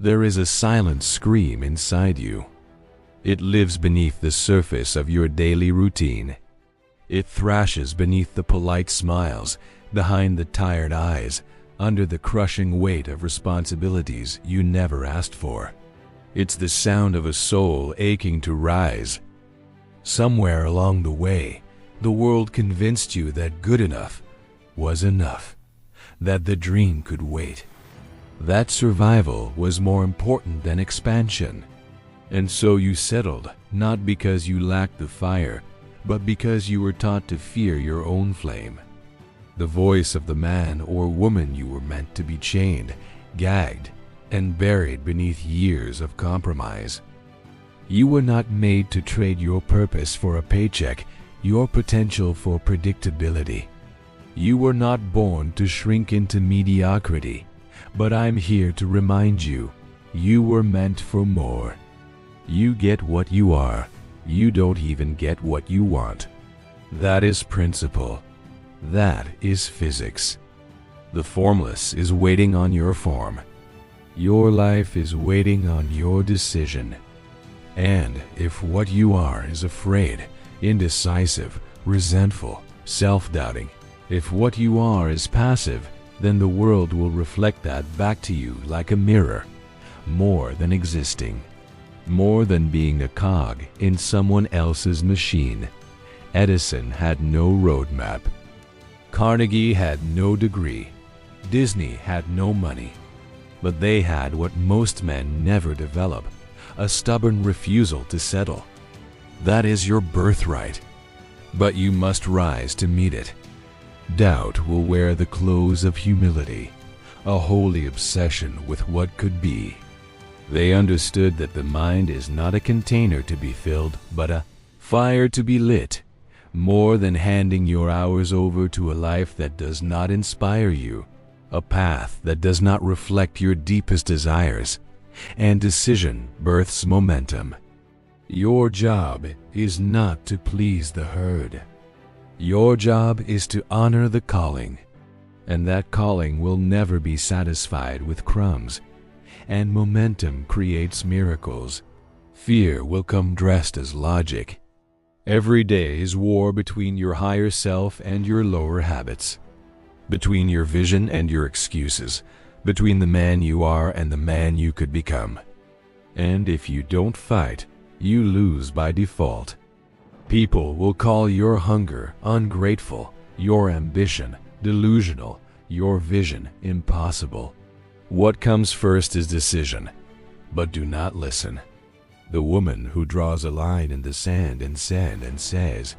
There is a silent scream inside you. It lives beneath the surface of your daily routine. It thrashes beneath the polite smiles, behind the tired eyes, under the crushing weight of responsibilities you never asked for. It's the sound of a soul aching to rise. Somewhere along the way, the world convinced you that good enough was enough, that the dream could wait, that survival was more important than expansion. And so you settled, not because you lacked the fire, but because you were taught to fear your own flame. The voice of the man or woman you were meant to be chained, gagged, and buried beneath years of compromise. You were not made to trade your purpose for a paycheck, your potential for predictability. You were not born to shrink into mediocrity, but I'm here to remind you, you were meant for more. You get what you are. You don't even get what you want. That is principle. That is physics. The formless is waiting on your form. Your life is waiting on your decision. And if what you are is afraid, indecisive, resentful, self-doubting, if what you are is passive, then the world will reflect that back to you like a mirror. More than existing. More than being a cog in someone else's machine. Edison had no roadmap. Carnegie had no degree. Disney had no money. But they had what most men never develop, a stubborn refusal to settle. That is your birthright. But you must rise to meet it. Doubt will wear the clothes of humility, a holy obsession with what could be. They understood that the mind is not a container to be filled, but a fire to be lit. More than handing your hours over to a life that does not inspire you, a path that does not reflect your deepest desires, and decision births momentum. Your job is not to please the herd. Your job is to honor the calling, and that calling will never be satisfied with crumbs. And momentum creates miracles. Fear will come dressed as logic. Every day is war between your higher self and your lower habits, between your vision and your excuses, between the man you are and the man you could become. And if you don't fight, you lose by default. People will call your hunger ungrateful, your ambition delusional, your vision impossible. What comes first is decision, but do not listen. The woman who draws a line in the sand and says,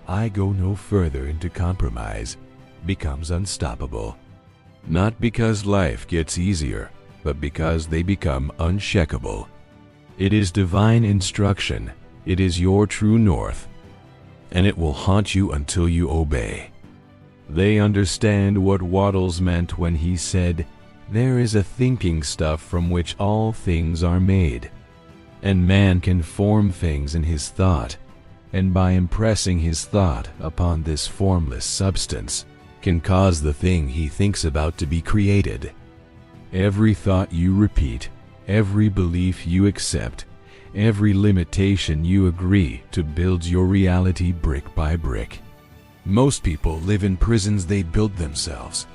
I go no further into compromise, becomes unstoppable. Not because life gets easier, but because they become unshakable. It is divine instruction. It is your true north, and it will haunt you until you obey. They understand what Wattles meant when he said, there is a thinking stuff from which all things are made, and man can form things in his thought, and by impressing his thought upon this formless substance, can cause the thing he thinks about to be created. Every thought you repeat, every belief you accept, every limitation you agree to builds your reality brick by brick. Most people live in prisons they built themselves.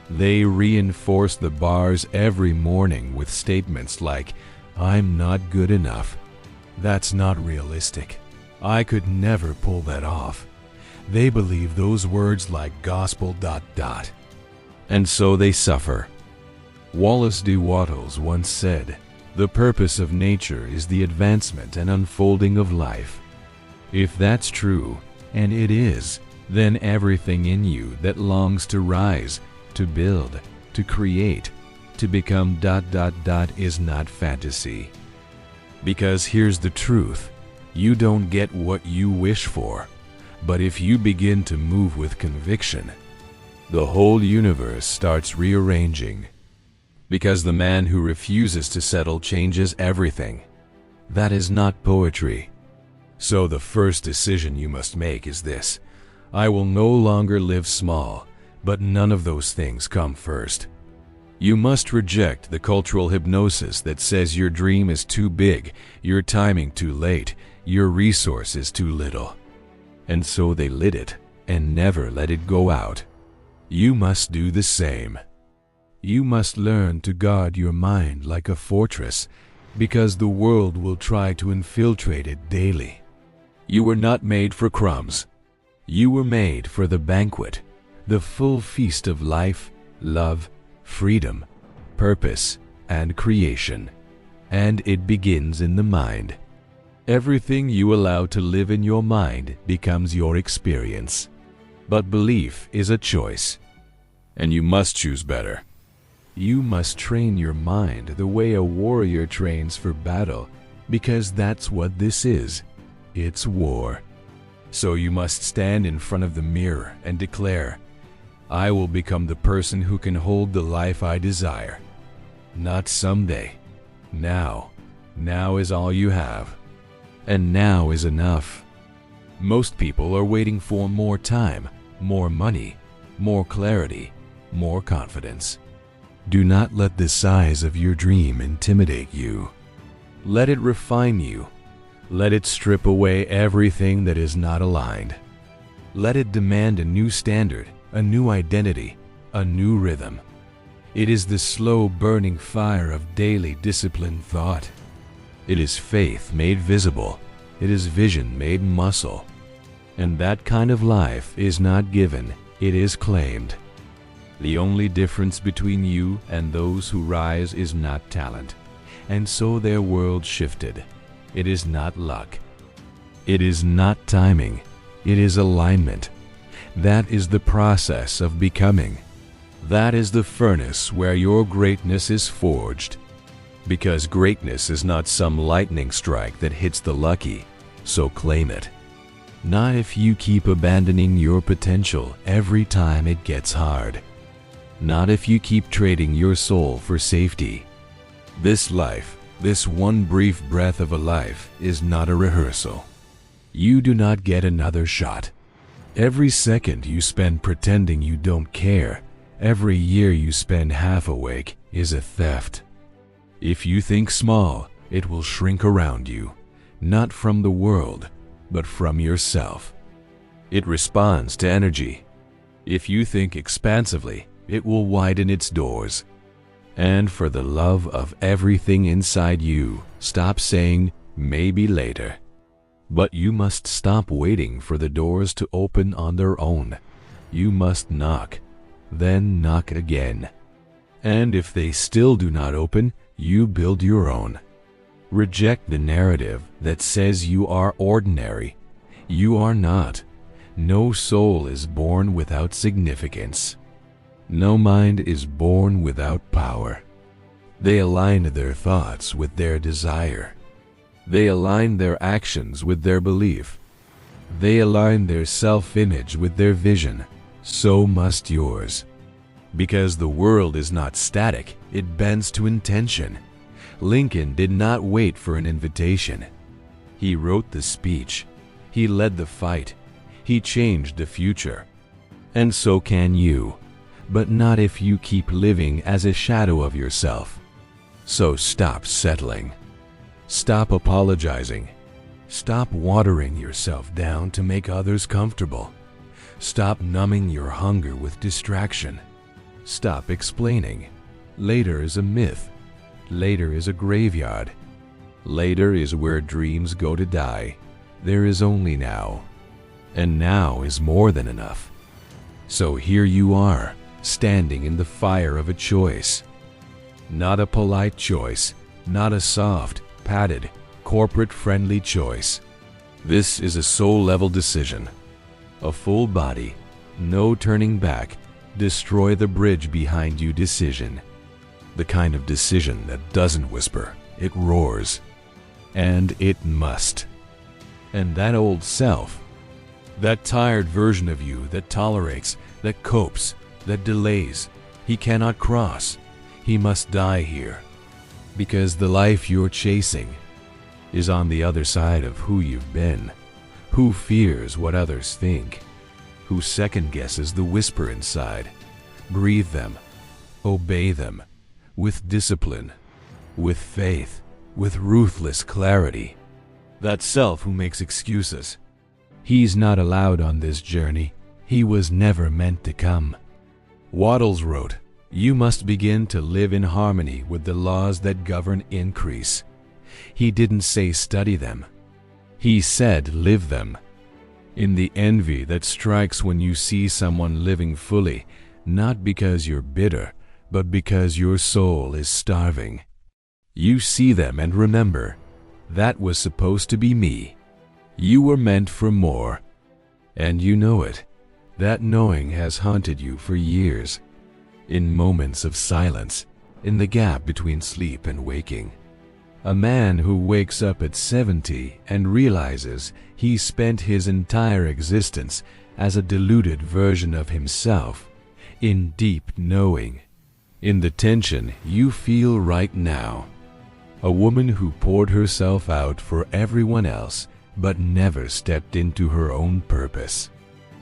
They reinforce the bars every morning with statements like, I'm not good enough. That's not realistic. I could never pull that off. They believe those words like gospel ... And so they suffer. Wallace D. Wattles once said, the purpose of nature is the advancement and unfolding of life. If that's true, and it is, then everything in you that longs to rise, to build, to create, to become ... is not fantasy. Because here's the truth, you don't get what you wish for, but if you begin to move with conviction, the whole universe starts rearranging. Because the man who refuses to settle changes everything. That is not poetry. So the first decision you must make is this: I will no longer live small, but none of those things come first. You must reject the cultural hypnosis that says your dream is too big, your timing too late, your resources too little. And so they lit it and never let it go out. You must do the same. You must learn to guard your mind like a fortress, because the world will try to infiltrate it daily. You were not made for crumbs. You were made for the banquet, the full feast of life, love, freedom, purpose, and creation. And it begins in the mind. Everything you allow to live in your mind becomes your experience. But belief is a choice, and you must choose better. You must train your mind the way a warrior trains for battle, because that's what this is. It's war. So you must stand in front of the mirror and declare, I will become the person who can hold the life I desire. Not someday. Now. Now is all you have. And now is enough. Most people are waiting for more time, more money, more clarity, more confidence. Do not let the size of your dream intimidate you. Let it refine you. Let it strip away everything that is not aligned. Let it demand a new standard, a new identity, a new rhythm. It is the slow burning fire of daily disciplined thought. It is faith made visible. It is vision made muscle. And that kind of life is not given, it is claimed. The only difference between you and those who rise is not talent. And so their world shifted. It is not luck. It is not timing. It is alignment. That is the process of becoming. That is the furnace where your greatness is forged. Because greatness is not some lightning strike that hits the lucky, so claim it. Not if you keep abandoning your potential every time it gets hard. Not if you keep trading your soul for safety. This life, this one brief breath of a life, is not a rehearsal. You do not get another shot. Every second you spend pretending you don't care, every year you spend half awake, is a theft. If you think small, it will shrink around you, not from the world, but from yourself. It responds to energy. If you think expansively, it will widen its doors. And for the love of everything inside you, stop saying, maybe later. But you must stop waiting for the doors to open on their own. You must knock, then knock again. And if they still do not open, you build your own. Reject the narrative that says you are ordinary. You are not. No soul is born without significance. No mind is born without power. They align their thoughts with their desire. They align their actions with their belief. They align their self-image with their vision. So must yours. Because the world is not static, it bends to intention. Lincoln did not wait for an invitation. He wrote the speech. He led the fight. He changed the future. And so can you. But not if you keep living as a shadow of yourself. So stop settling. Stop apologizing. Stop watering yourself down to make others comfortable. Stop numbing your hunger with distraction. Stop explaining. Later is a myth. Later is a graveyard. Later is where dreams go to die. There is only now. And now is more than enough. So here you are, standing in the fire of a choice. Not a polite choice, not a soft, padded, corporate-friendly choice. This is a soul-level decision. A full body, no turning back, destroy the bridge behind you decision. The kind of decision that doesn't whisper, it roars. And it must. And that old self, that tired version of you that tolerates, that copes, that delays, he cannot cross. He must die here. Because the life you're chasing is on the other side of who you've been, who fears what others think, who second guesses the whisper inside. Breathe them, obey them, with discipline, with faith, with ruthless clarity. That self who makes excuses, he's not allowed on this journey. He was never meant to come. Wattles wrote, "You must begin to live in harmony with the laws that govern increase." He didn't say study them. He said live them. In the envy that strikes when you see someone living fully, not because you're bitter, but because your soul is starving. You see them and remember, that was supposed to be me. You were meant for more. And you know it. That knowing has haunted you for years. In moments of silence, in the gap between sleep and waking. A man who wakes up at 70 and realizes he spent his entire existence as a diluted version of himself, in deep knowing, in the tension you feel right now. A woman who poured herself out for everyone else but never stepped into her own purpose.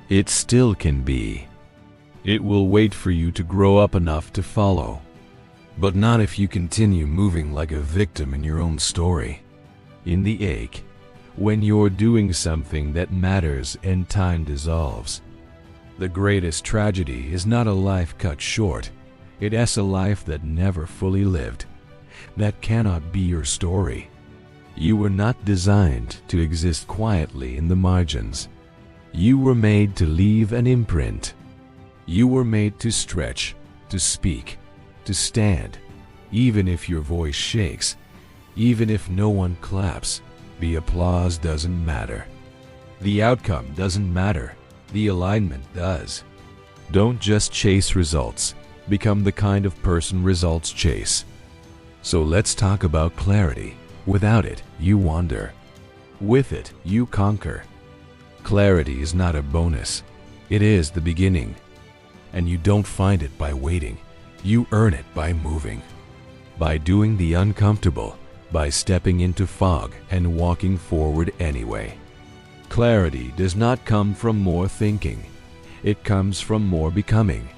It still can be. It will wait for you to grow up enough to follow. But not if you continue moving like a victim in your own story. In the ache, when you're doing something that matters and time dissolves. The greatest tragedy is not a life cut short. It is a life that never fully lived. That cannot be your story. You were not designed to exist quietly in the margins. You were made to leave an imprint. You were made to stretch, to speak, to stand, even if your voice shakes, even if no one claps. The applause doesn't matter. The outcome doesn't matter. The alignment does. Don't just chase results. Become the kind of person results chase. So let's talk about clarity. Without it, you wander. With it, you conquer. Clarity is not a bonus. It is the beginning. And you don't find it by waiting. You earn it by moving. By doing the uncomfortable. By stepping into fog and walking forward anyway. Clarity does not come from more thinking. It comes from more becoming.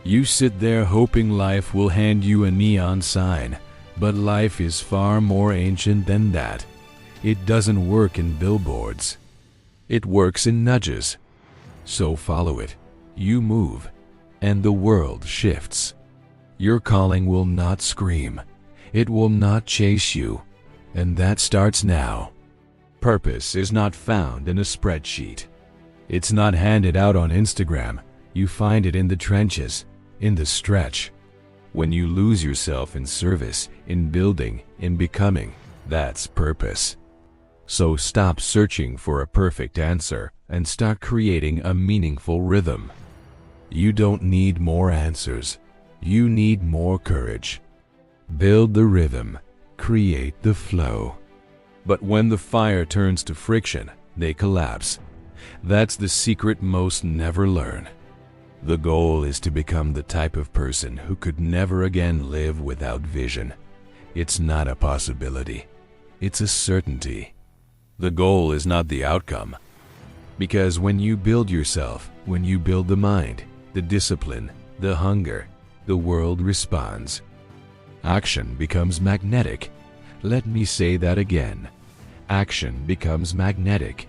You sit there hoping life will hand you a neon sign, but life is far more ancient than that. It doesn't work in billboards. It works in nudges. So follow it. You move, and the world shifts. Your calling will not scream. It will not chase you, and that starts now. Purpose is not found in a spreadsheet. It's not handed out on Instagram. You find it in the trenches, in the stretch. When you lose yourself in service, in building, in becoming, that's purpose. So stop searching for a perfect answer and start creating a meaningful rhythm. You don't need more answers. You need more courage. Build the rhythm, create the flow. But when the fire turns to friction, they collapse. That's the secret most never learn. The goal is to become the type of person who could never again live without vision. It's not a possibility. It's a certainty. The goal is not the outcome. Because when you build yourself, when you build the mind, the discipline, the hunger, the world responds. Action becomes magnetic. Let me say that again. Action becomes magnetic.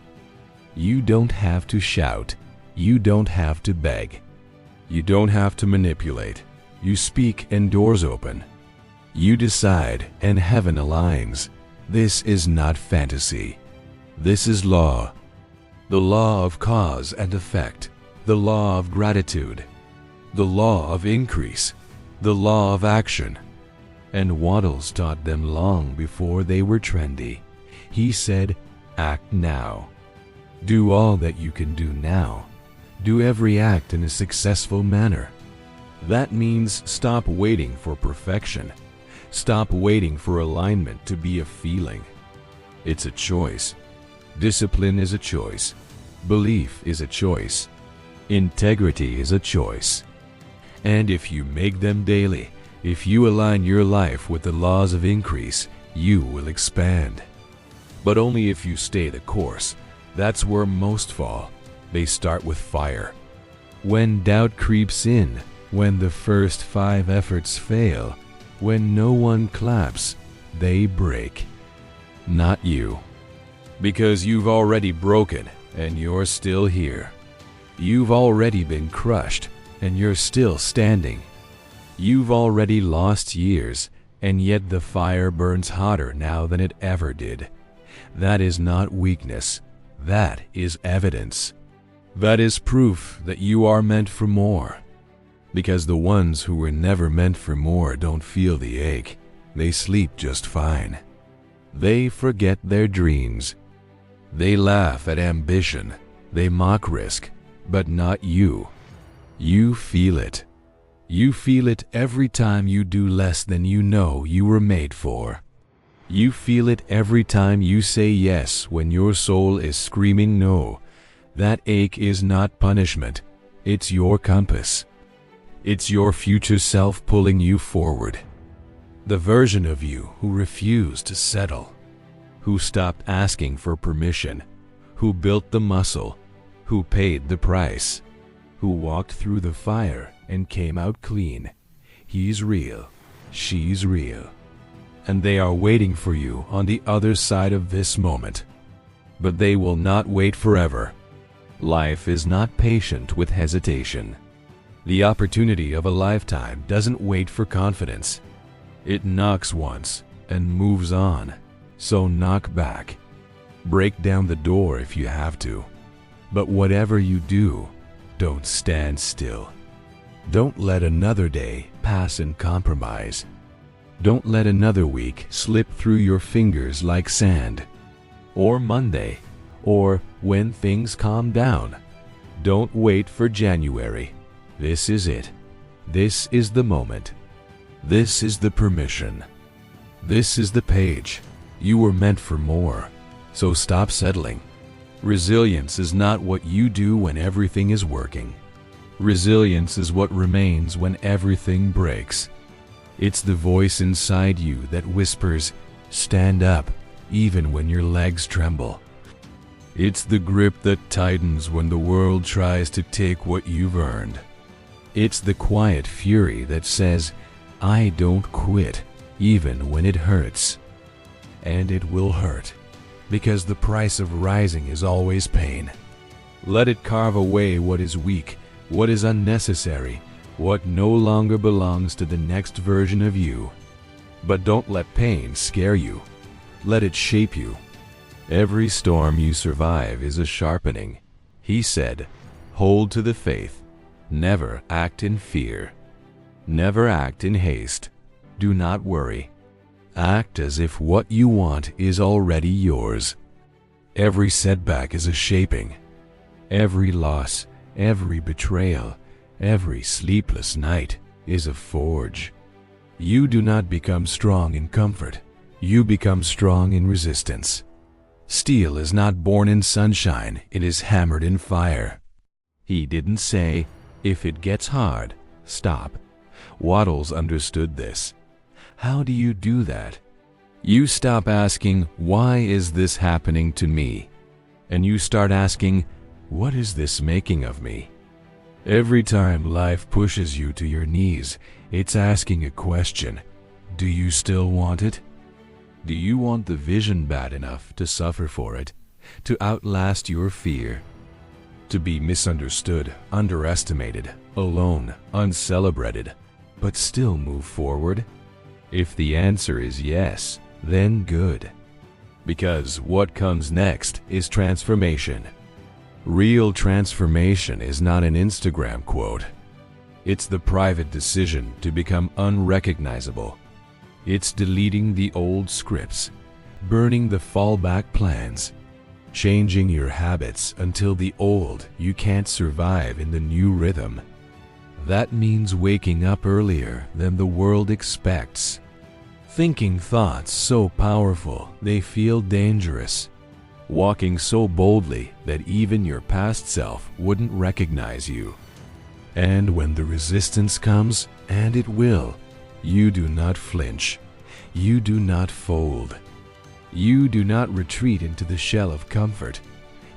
You don't have to shout. You don't have to beg. You don't have to manipulate. You speak and doors open. You decide and heaven aligns. This is not fantasy. This is law. The law of cause and effect. The law of gratitude. The law of increase. The law of action. And Wattles taught them long before they were trendy. He said, act now. Do all that you can do now. Do every act in a successful manner. That means stop waiting for perfection. Stop waiting for alignment to be a feeling. It's a choice. Discipline is a choice. Belief is a choice. Integrity is a choice. And if you make them daily, if you align your life with the laws of increase, you will expand. But only if you stay the course. That's where most fall. They start with fire. When doubt creeps in, when the first 5 efforts fail, When no one claps, they break. Not you. Because you've already broken and you're still here. You've already been crushed and you're still standing. You've already lost years, and yet the fire burns hotter now than it ever did. That is not weakness. That is evidence. That is proof that you are meant for more. Because the ones who were never meant for more don't feel the ache. They sleep just fine. They forget their dreams. They laugh at ambition. They mock risk, but not you. You feel it. You feel it every time you do less than you know you were made for. You feel it every time you say yes when your soul is screaming no. That ache is not punishment. It's your compass. It's your future self pulling you forward. The version of you who refused to settle, who stopped asking for permission, who built the muscle, who paid the price, who walked through the fire and came out clean. He's real. She's real. And they are waiting for you on the other side of this moment. But they will not wait forever. Life is not patient with hesitation. The opportunity of a lifetime doesn't wait for confidence. It knocks once and moves on. So knock back. Break down the door if you have to. But whatever you do, don't stand still. Don't let another day pass in compromise. Don't let another week slip through your fingers like sand. Or Monday. Or when things calm down. Don't wait for January. This is it. This is the moment. This is the permission. This is the page. You were meant for more. So stop settling. Resilience is not what you do when everything is working. Resilience is what remains when everything breaks. It's the voice inside you that whispers, "Stand up," even when your legs tremble. It's the grip that tightens when the world tries to take what you've earned. It's the quiet fury that says, "I don't quit," even when it hurts. And it will hurt, because the price of rising is always pain. Let it carve away what is weak, what is unnecessary, what no longer belongs to the next version of you. But don't let pain scare you. Let it shape you. Every storm you survive is a sharpening. He said, "Hold to the faith. Never act in fear. Never act in haste. Do not worry. Act as if what you want is already yours." Every setback is a shaping. Every loss, every betrayal, every sleepless night is a forge. You do not become strong in comfort. You become strong in resistance. Steel is not born in sunshine, it is hammered in fire. He didn't say, "If it gets hard, stop." Wattles understood this. How do you do that? You stop asking, "Why is this happening to me?" And you start asking, "What is this making of me?" Every time life pushes you to your knees, it's asking a question. Do you still want it? Do you want the vision bad enough to suffer for it, to outlast your fear? To be misunderstood, underestimated, alone, uncelebrated, but still move forward? If the answer is yes, then good. Because what comes next is transformation. Real transformation is not an Instagram quote. It's the private decision to become unrecognizable. It's deleting the old scripts, burning the fallback plans, changing your habits until the old you can't survive in the new rhythm. That means waking up earlier than the world expects. Thinking thoughts so powerful they feel dangerous. Walking so boldly that even your past self wouldn't recognize you. And when the resistance comes, and it will, you do not flinch. You do not fold. You do not retreat into the shell of comfort.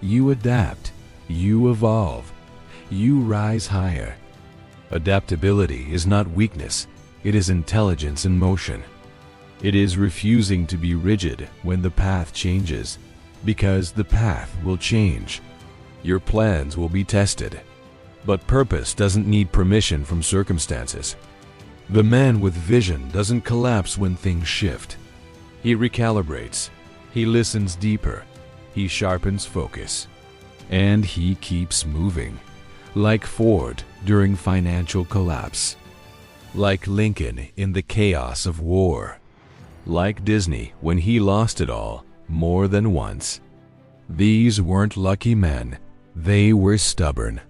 You adapt. You evolve. You rise higher. Adaptability is not weakness. It is intelligence in motion. It is refusing to be rigid when the path changes, because the path will change. Your plans will be tested, but purpose doesn't need permission from circumstances. The man with vision doesn't collapse when things shift. He recalibrates, he listens deeper, he sharpens focus, and he keeps moving, like Ford during financial collapse, like Lincoln in the chaos of war, like Disney when he lost it all more than once. These weren't lucky men, they were stubborn.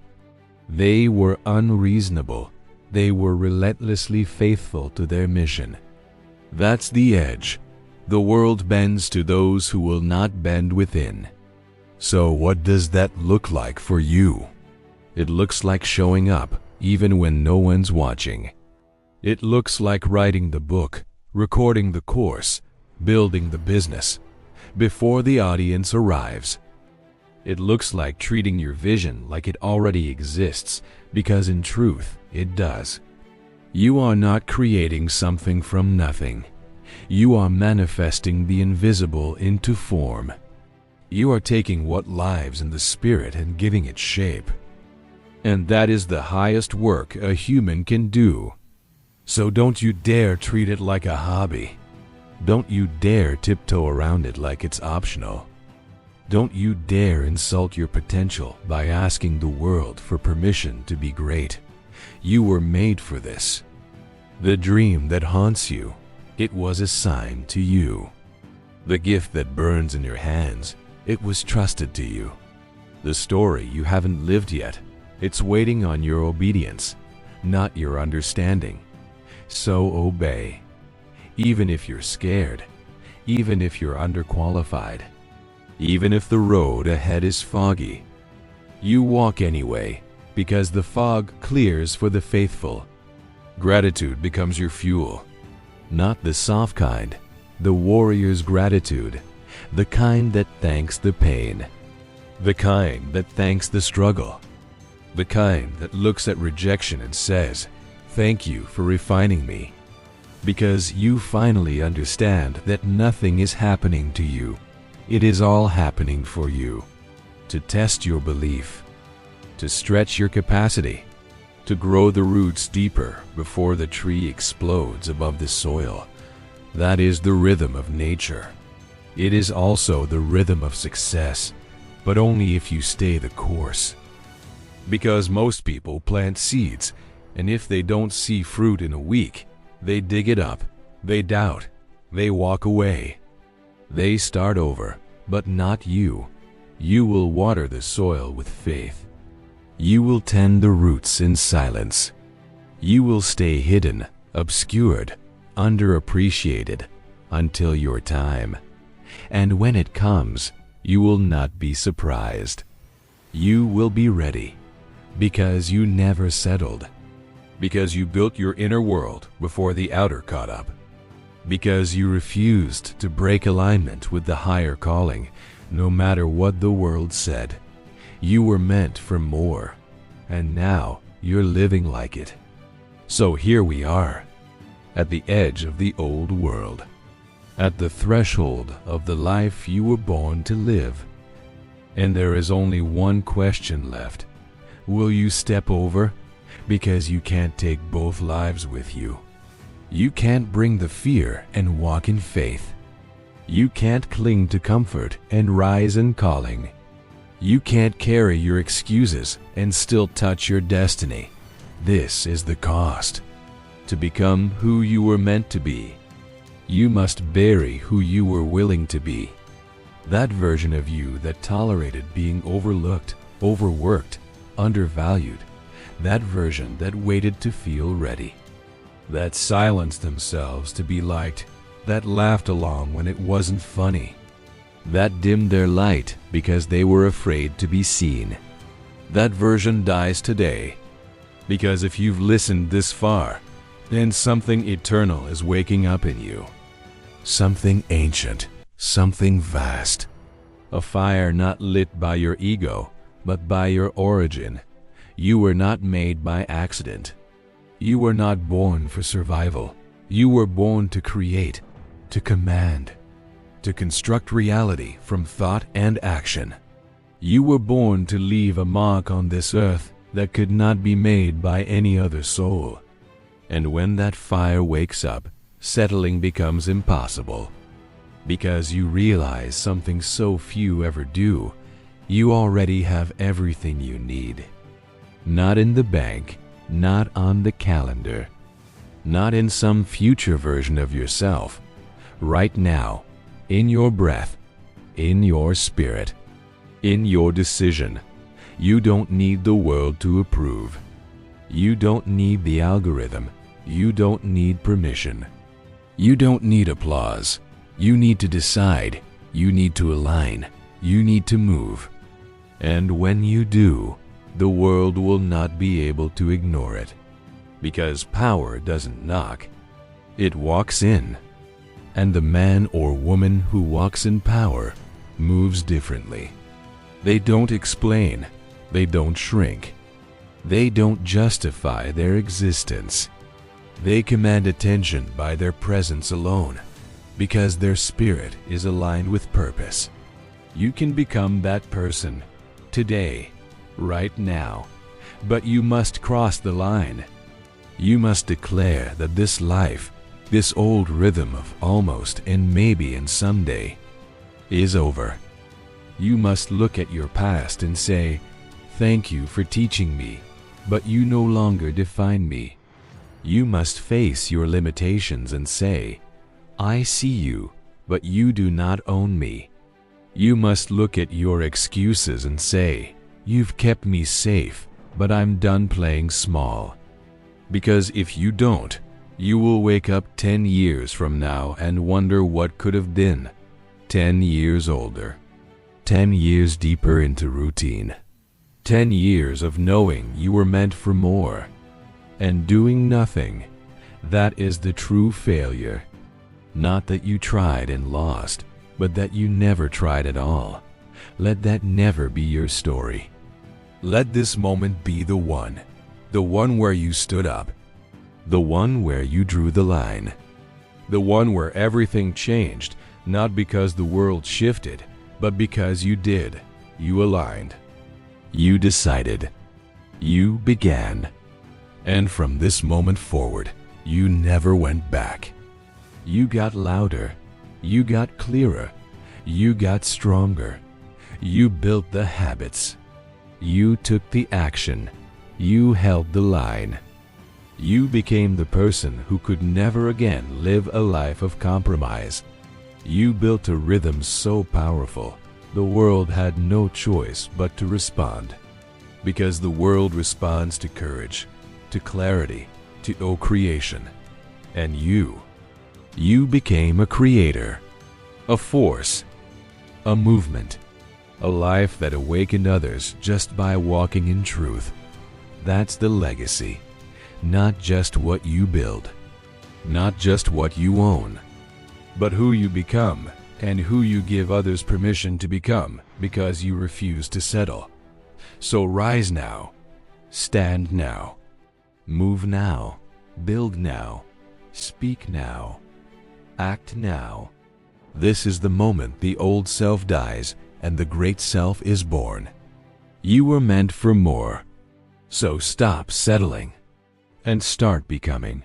They were unreasonable. They were relentlessly faithful to their mission. That's the edge. The world bends to those who will not bend within. So what does that look like for you? It looks like showing up even when no one's watching. It looks like writing the book, recording the course, building the business, before the audience arrives. It looks like treating your vision like it already exists, because in truth, it does. You are not creating something from nothing. You are manifesting the invisible into form. You are taking what lives in the spirit and giving it shape. And that is the highest work a human can do. So don't you dare treat it like a hobby. Don't you dare tiptoe around it like it's optional. Don't you dare insult your potential by asking the world for permission to be great. You were made for this. The dream that haunts you, it was assigned to you. The gift that burns in your hands, it was trusted to you. The story you haven't lived yet, it's waiting on your obedience, not your understanding. So obey. Even if you're scared, even if you're underqualified, even if the road ahead is foggy, you walk anyway, because the fog clears for the faithful. Gratitude becomes your fuel. Not the soft kind, the warrior's gratitude, the kind that thanks the pain, the kind that thanks the struggle, the kind that looks at rejection and says, "Thank you for refining me," because you finally understand that nothing is happening to you. It is all happening for you, to test your belief, to stretch your capacity, to grow the roots deeper before the tree explodes above the soil. That is the rhythm of nature. It is also the rhythm of success, but only if you stay the course. Because most people plant seeds, and if they don't see fruit in a week, they dig it up, they doubt, they walk away. They start over, but not you. You will water the soil with faith. You will tend the roots in silence. You will stay hidden, obscured, underappreciated, until your time. And when it comes, you will not be surprised. You will be ready, because you never settled. Because you built your inner world before the outer caught up. Because you refused to break alignment with the higher calling, no matter what the world said. You were meant for more, and now you're living like it. So here we are, at the edge of the old world, at the threshold of the life you were born to live. And there is only one question left. Will you step over? Because you can't take both lives with you. You can't bring the fear and walk in faith. You can't cling to comfort and rise in calling. You can't carry your excuses and still touch your destiny. This is the cost. To become who you were meant to be, you must bury who you were willing to be. That version of you that tolerated being overlooked, overworked, undervalued. That version that waited to feel ready. That silenced themselves to be liked, that laughed along when it wasn't funny, that dimmed their light because they were afraid to be seen. That version dies today, because if you've listened this far, then something eternal is waking up in you. Something ancient, something vast. A fire not lit by your ego, but by your origin. You were not made by accident. You were not born for survival. You were born to create, to command, to construct reality from thought and action. You were born to leave a mark on this earth that could not be made by any other soul. And when that fire wakes up, settling becomes impossible. Because you realize something so few ever do, you already have everything you need. Not in the bank, not on the calendar, not in some future version of yourself. Right now, in your breath, in your spirit, in your decision. You don't need the world to approve. You don't need the algorithm. You don't need permission. You don't need applause. You need to decide. You need to align. You need to move. And when you do, the world will not be able to ignore it. Because power doesn't knock. It walks in. And the man or woman who walks in power moves differently. They don't explain. They don't shrink. They don't justify their existence. They command attention by their presence alone, because their spirit is aligned with purpose. You can become that person today, right now, but you must cross the line. You must declare that this life, this old rhythm of almost and maybe and someday, is over. You must look at your past and say, "Thank you for teaching me, but you no longer define me." You must face your limitations and say, "I see you, but you do not own me." You must look at your excuses and say, "You've kept me safe, but I'm done playing small." Because if you don't, you will wake up 10 years from now and wonder what could have been. 10 years older. 10 years deeper into routine. 10 years of knowing you were meant for more. And doing nothing. That is the true failure. Not that you tried and lost, but that you never tried at all. Let that never be your story. Let this moment be the one where you stood up, the one where you drew the line, the one where everything changed, not because the world shifted, but because you did. You aligned. You decided. You began. And from this moment forward, you never went back. You got louder. You got clearer. You got stronger. You built the habits. You took the action. You held the line. You became the person who could never again live a life of compromise. You built a rhythm so powerful, the world had no choice but to respond. Because the world responds to courage, to clarity, to creation. And you became a creator, a force, a movement, a life that awakened others just by walking in truth. That's the legacy. Not just what you build, not just what you own, but who you become and who you give others permission to become because you refuse to settle. So rise now, stand now, move now, build now, speak now, act now. This is the moment the old self dies and the great self is born. You were meant for more. So stop settling and start becoming.